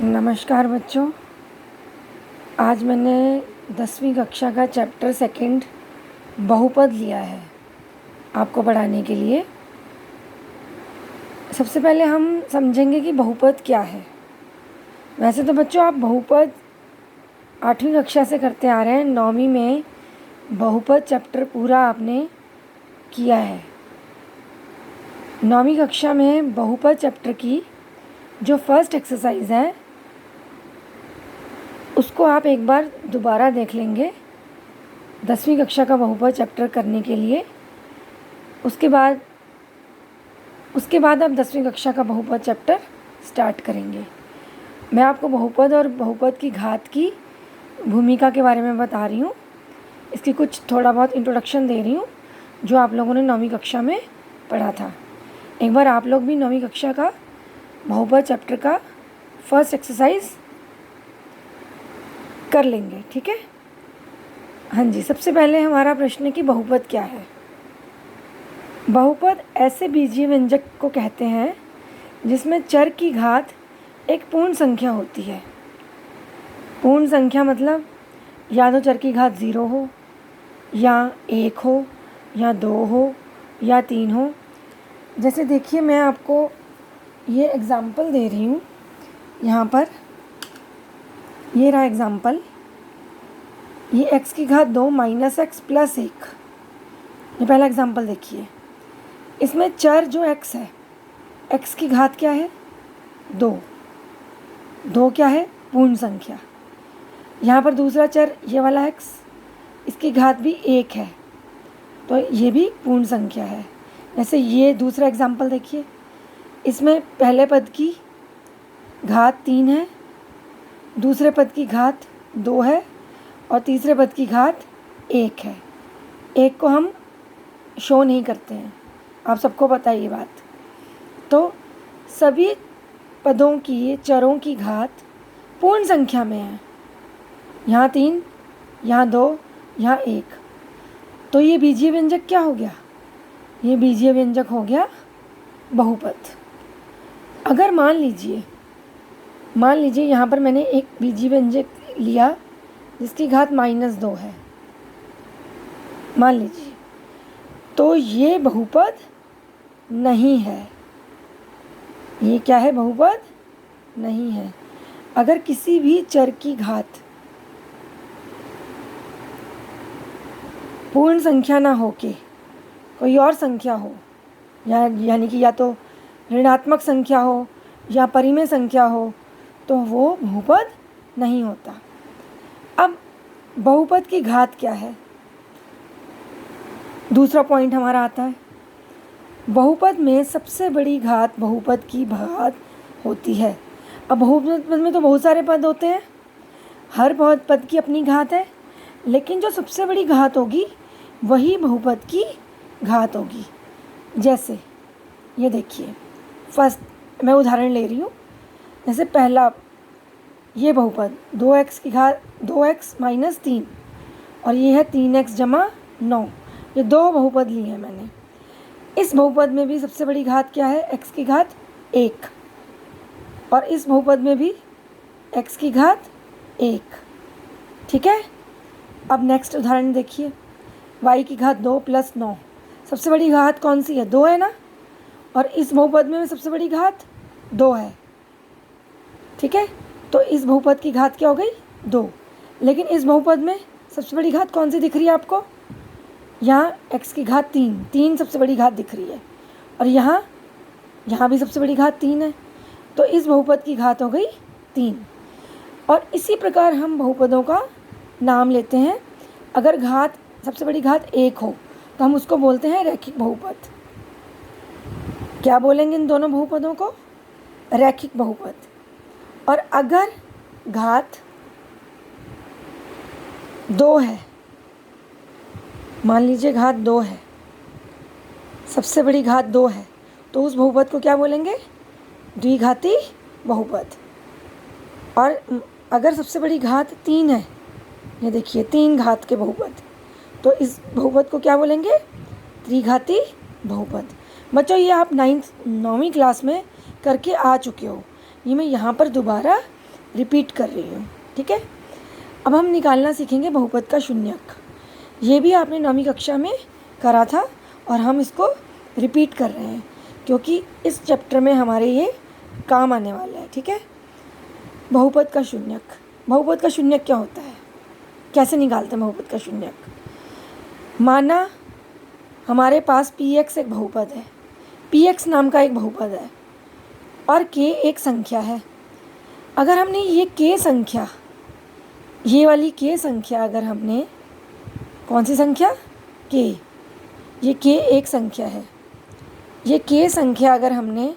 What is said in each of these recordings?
नमस्कार बच्चों। आज मैंने 10वीं कक्षा का चैप्टर सेकंड बहुपद लिया है आपको पढ़ाने के लिए। सबसे पहले हम समझेंगे कि बहुपद क्या है। वैसे तो बच्चों आप बहुपद 8वीं कक्षा से करते आ रहे हैं। 9वीं में बहुपद चैप्टर पूरा आपने किया है। 9वीं कक्षा में बहुपद चैप्टर की जो फर्स्ट एक्सरसाइज है उसको आप एक बार दोबारा देख लेंगे 10वीं कक्षा का बहुपद चैप्टर करने के लिए। उसके बाद आप 10वीं कक्षा का बहुपद चैप्टर स्टार्ट करेंगे। मैं आपको बहुपद और बहुपद की घात की भूमिका के बारे में बता रही हूँ। इसकी कुछ थोड़ा बहुत इंट्रोडक्शन दे रही हूँ जो आप लोगों ने 9वीं कक्षा में पढ़ा था। एक बार आप लोग भी 9वीं कक्षा का बहुपद चैप्टर का फर्स्ट एक्सरसाइज कर लेंगे, ठीक है। हाँ जी, सबसे पहले हमारा प्रश्न है कि बहुपद क्या है। बहुपद ऐसे बीजीय व्यंजक को कहते हैं जिसमें चर की घात एक पूर्ण संख्या होती है। पूर्ण संख्या मतलब या तो चर की घात 0 हो या 1 हो या 2 हो या 3 हो। जैसे देखिए मैं आपको ये एग्ज़ाम्पल दे रही हूँ। यहाँ पर ये रहा एग्ज़ाम्पल। ये x की घात 2 माइनस एक्स प्लस 1। ये पहला एग्ज़ाम्पल देखिए। इसमें चर जो x है, x की घात क्या है 2। 2 क्या है पूर्ण संख्या। यहाँ पर दूसरा चर ये वाला x, इसकी घात भी 1 है तो ये भी पूर्ण संख्या है। जैसे ये दूसरा एग्ज़ाम्पल देखिए। इसमें पहले पद की घात 3 है, दूसरे पद की घात 2 है और तीसरे पद की घात 1 है। 1 को हम शो नहीं करते हैं, आप सबको पता है ये बात। तो सभी पदों की चरों की घात पूर्ण संख्या में है। यहाँ 3, यहाँ 2, यहाँ 1। तो ये बीजीय व्यंजक क्या हो गया? ये बीजीय व्यंजक हो गया बहुपद। अगर मान लीजिए यहाँ पर मैंने एक बीजीय व्यंजक लिया जिसकी घात -2 है, मान लीजिए, तो ये बहुपद नहीं है। ये क्या है? बहुपद नहीं है। अगर किसी भी चर की घात पूर्ण संख्या ना हो के कोई और संख्या हो, यानी कि या तो ऋणात्मक संख्या हो या परिमेय संख्या हो, तो वो बहुपद नहीं होता। अब बहुपद की घात क्या है? दूसरा पॉइंट हमारा आता है। बहुपद में सबसे बड़ी घात बहुपद की घात होती है। अब बहुपद में तो बहुत सारे पद होते हैं, हर पद की अपनी घात है, लेकिन जो सबसे बड़ी घात होगी वही बहुपद की घात होगी। जैसे ये देखिए, फर्स्ट मैं उदाहरण ले रही हूँ। जैसे पहला ये बहुपद 2x की घात 2x माइनस 3 और ये है 3x जमा 9। ये दो बहुपद लिए हैं मैंने। इस बहुपद में भी सबसे बड़ी घात क्या है? x की घात 1। और इस बहुपद में भी x की घात 1, ठीक है। अब नेक्स्ट उदाहरण देखिए। y की घात 2 प्लस 9। सबसे बड़ी घात कौन सी है? 2 है ना। और इस बहुपद में सबसे बड़ी घात 2 है, ठीक है। तो इस बहुपद की घात क्या हो गई? 2। लेकिन इस बहुपद में सबसे बड़ी घात कौन सी दिख रही है आपको? यहाँ x की घात 3 सबसे बड़ी घात दिख रही है। और यहाँ भी सबसे बड़ी घात 3 है। तो इस बहुपद की घात हो गई 3। और इसी प्रकार हम बहुपदों का नाम लेते हैं। अगर घात सबसे बड़ी घात 1 हो तो हम उसको बोलते हैं रैखिक बहुपद। क्या बोलेंगे इन दोनों बहुपदों को? रैखिक बहुपद। और अगर घात 2 है, मान लीजिए घात 2 है, सबसे बड़ी घात 2 है, तो उस बहुपद को क्या बोलेंगे? द्विघाती बहुपद। और अगर सबसे बड़ी घात 3 है, ये देखिए 3 घात के बहुपद, तो इस बहुपद को क्या बोलेंगे? त्रिघाती बहुपद। बच्चों ये आप 9वीं क्लास में करके आ चुके हो। ये मैं यहाँ पर दोबारा रिपीट कर रही हूँ, ठीक है। अब हम निकालना सीखेंगे बहुपद का शून्यक। ये भी आपने 9वीं कक्षा में करा था और हम इसको रिपीट कर रहे हैं क्योंकि इस चैप्टर में हमारे ये काम आने वाला है, ठीक है। बहुपद का शून्यक। बहुपद का शून्यक क्या होता है, कैसे निकालते हैं बहुपद का शून्यक? माना हमारे पास px एक बहुपद है, px नाम का एक बहुपद है और k एक संख्या है। अगर हमने ये k संख्या, ये वाली k संख्या, अगर हमने, कौन सी संख्या, k, ये k एक संख्या है, ये k संख्या अगर हमने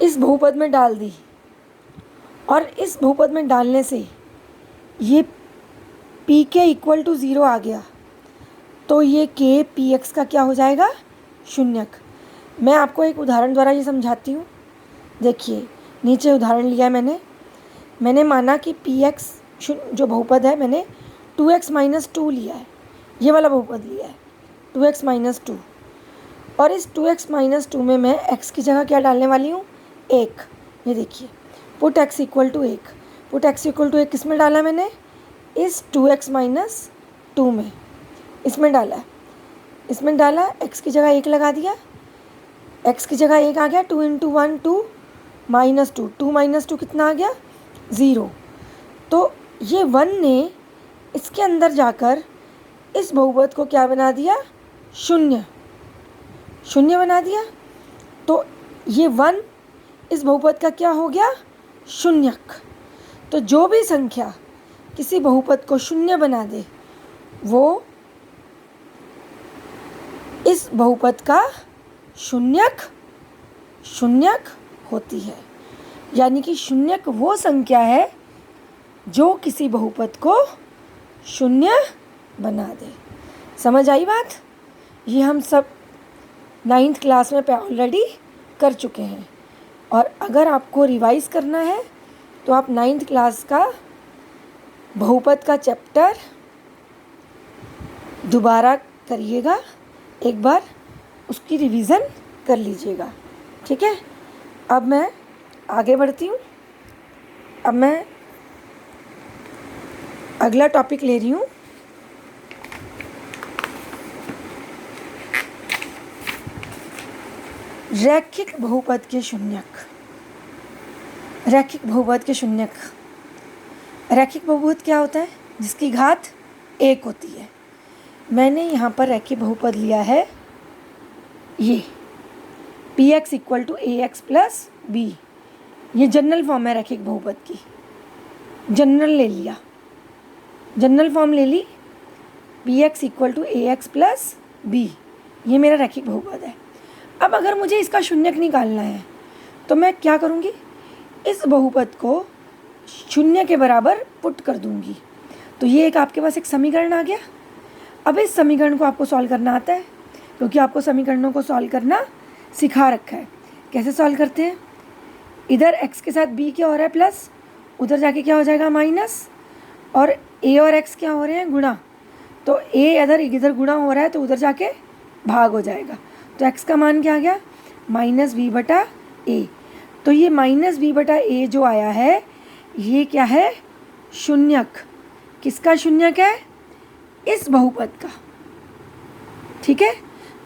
इस बहुपद में डाल दी और इस बहुपद में डालने से ये pk इक्वल टू 0 आ गया तो ये k px का क्या हो जाएगा, शून्यक। मैं आपको एक उदाहरण द्वारा ये समझाती हूँ। देखिए नीचे उदाहरण लिया है मैंने माना कि px जो बहुपद है मैंने 2x माइनस 2 लिया है, ये वाला बहुपद लिया है 2x माइनस 2, और इस 2x माइनस 2 में मैं x की जगह क्या डालने वाली हूँ, 1। ये देखिए put x equal to 1, put x equal to 1 किस में डाला मैंने, इस 2x माइनस 2 में, इसमें डाला, इसमें डाला, x की जगह 1 लगा दिया, x की जगह 1 आ गया, 2 इंटू 1 2 माइनस 2, 2 माइनस 2 कितना आ गया, 0। तो ये 1 ने इसके अंदर जाकर इस बहुपद को क्या बना दिया, शून्य, शून्य बना दिया। तो ये 1 इस बहुपद का क्या हो गया, शून्यक। तो जो भी संख्या किसी बहुपद को शून्य बना दे वो इस बहुपद का शून्यक होती है। यानी कि शून्यक वो संख्या है जो किसी बहुपद को शून्य बना दे। समझ आई बात? ये हम सब 9th क्लास में ऑलरेडी कर चुके हैं और अगर आपको रिवाइज करना है तो आप 9th क्लास का बहुपद का चैप्टर दोबारा करिएगा, एक बार उसकी रिवीजन कर लीजिएगा, ठीक है। अब मैं आगे बढ़ती हूँ। अब मैं अगला टॉपिक ले रही हूँ, रैखिक बहुपद के शून्यक। रैखिक बहुपद के शून्यक। रैखिक बहुपद क्या होता है, जिसकी घात 1 होती है। मैंने यहाँ पर रैखिक बहुपद लिया है ये px equal to ax plus b। ये जनरल फॉर्म है रैखिक बहुपद की, जनरल ले लिया, जनरल फॉर्म ले ली, px equal to ax plus b, ये मेरा रैखिक बहुपद है। अब अगर मुझे इसका शून्यक निकालना है तो मैं क्या करूँगी, इस बहुपद को शून्य के बराबर पुट कर दूँगी। तो ये एक आपके पास एक समीकरण आ गया। अब इस समीकरण को आपको सॉल्व करना आता है क्योंकि आपको समीकरणों को सॉल्व करना सिखा रखा है। कैसे सॉल्व करते हैं, इधर x के साथ b क्या हो रहा है प्लस, उधर जाके क्या हो जाएगा माइनस, और a और x क्या हो रहे हैं गुणा, तो a इधर गुणा हो रहा है तो उधर जाके भाग हो जाएगा। तो x का मान क्या आ गया, माइनस b बटा a। तो ये माइनस b बटा a जो आया है ये क्या है, शून्यक। किसका शून्यक है, इस बहुपद का, ठीक है।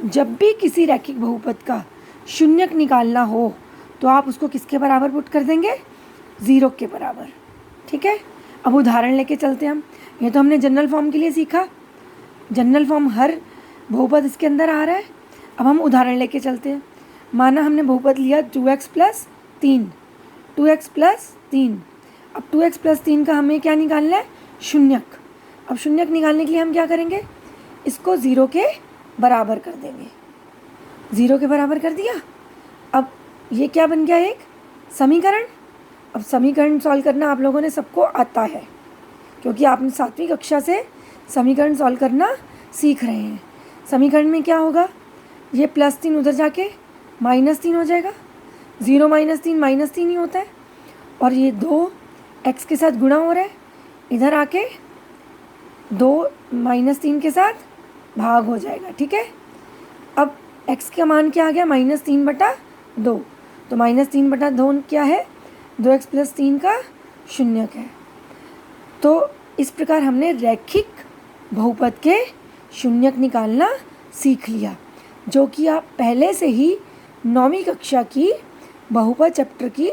जब भी किसी रैखिक बहुपद का शून्यक निकालना हो तो आप उसको किसके बराबर पुट कर देंगे, 0 के बराबर, ठीक है। अब उदाहरण लेके चलते हैं हम। ये तो हमने जनरल फॉर्म के लिए सीखा, जनरल फॉर्म हर बहुपद इसके अंदर आ रहा है। अब हम उदाहरण लेके चलते हैं। माना हमने बहुपद लिया 2x प्लस 3, 2x प्लस 3। अब 2x प्लस 3 का हमें क्या निकालना है, शून्यक। अब शून्यक निकालने के लिए हम क्या करेंगे, इसको 0 के बराबर कर देंगे। 0 के बराबर कर दिया। अब ये क्या बन गया, एक समीकरण। अब समीकरण सॉल्व करना आप लोगों ने सबको आता है क्योंकि आपने 7वीं कक्षा से समीकरण सॉल्व करना सीख रहे हैं। समीकरण में क्या होगा, ये प्लस 3 उधर जाके माइनस 3 हो जाएगा, 0 माइनस 3 माइनस 3 ही होता है, और ये 2 x के साथ गुणा हो रहा है, इधर आके 2 माइनस 3 के साथ भाग हो जाएगा, ठीक है। अब x का मान क्या आ गया, माइनस 3 बटा 2। तो माइनस 3 बटा 2 क्या है, 2x प्लस 3 का शून्यक है। तो इस प्रकार हमने रैखिक बहुपद के शून्यक निकालना सीख लिया, जो कि आप पहले से ही 9वीं कक्षा की बहुपद चैप्टर की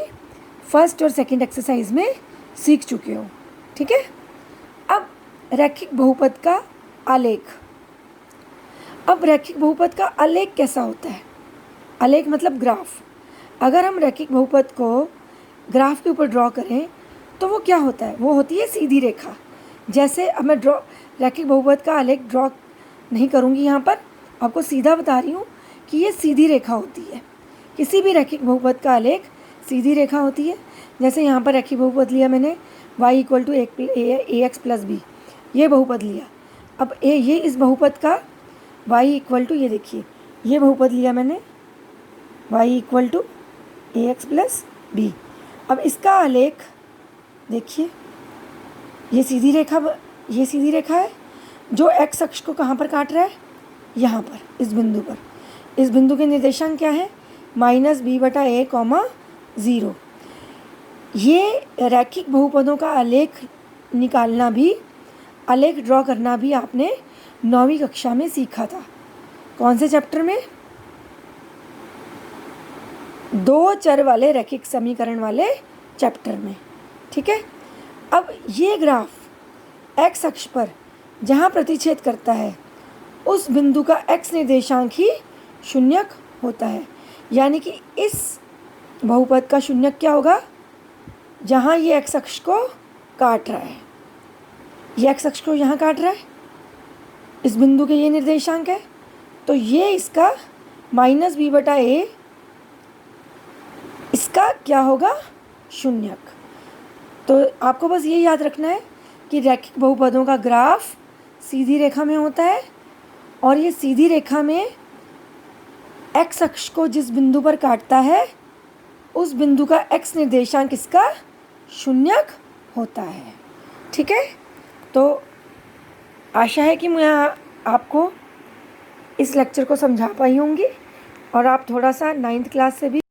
फर्स्ट और सेकंड एक्सरसाइज में सीख चुके हो। ठीक है। अब रैखिक बहुपद का आलेख। अब रैखिक बहुपद का आलेख कैसा होता है? आलेख मतलब ग्राफ। अगर हम रैखिक बहुपद को ग्राफ के ऊपर ड्रॉ करें तो वो क्या होता है? वो होती है सीधी रेखा। जैसे अब मैं रैखिक बहुपद का आलेख ड्रॉ नहीं करूँगी, यहाँ पर आपको सीधा बता रही हूँ कि ये सीधी रेखा होती है। किसी भी रैखिक बहुपद का आलेख सीधी रेखा होती है। जैसे यहाँ पर रैखिक बहुपद लिया मैंने y = ax + b, ये बहुपद लिया। अब ये इस बहुपद का y = ये देखिए, ये बहुपद लिया मैंने y = ax + b। अब इसका आलेख देखिए, ये सीधी रेखा है जो x अक्ष को कहाँ पर काट रहा है? यहाँ पर, इस बिंदु पर। इस बिंदु के निर्देशांक क्या है? -b/a, 0। ये रैखिक बहुपदों का आलेख निकालना भी, आलेख ड्रॉ करना भी आपने 9वीं कक्षा में सीखा था। कौन से चैप्टर में? 2 चर वाले रैखिक समीकरण वाले चैप्टर में। ठीक है। अब ये ग्राफ x अक्ष पर जहाँ प्रतिच्छेद करता है उस बिंदु का x निर्देशांक ही शून्यक होता है। यानी कि इस बहुपद का शून्यक क्या होगा? जहाँ ये x अक्ष को काट रहा है, ये x अक्ष को यहाँ काट रहा है, इस बिंदु के ये निर्देशांक है, तो ये इसका -b/a, इसका क्या होगा? शून्यक। तो आपको बस ये याद रखना है कि रैखिक बहुपदों का ग्राफ सीधी रेखा में होता है और ये सीधी रेखा में x अक्ष को जिस बिंदु पर काटता है उस बिंदु का x निर्देशांक इसका शून्यक होता है। ठीक है। तो आशा है कि मैं आपको इस लेक्चर को समझा पाई होंगी और आप थोड़ा सा 9th क्लास से भी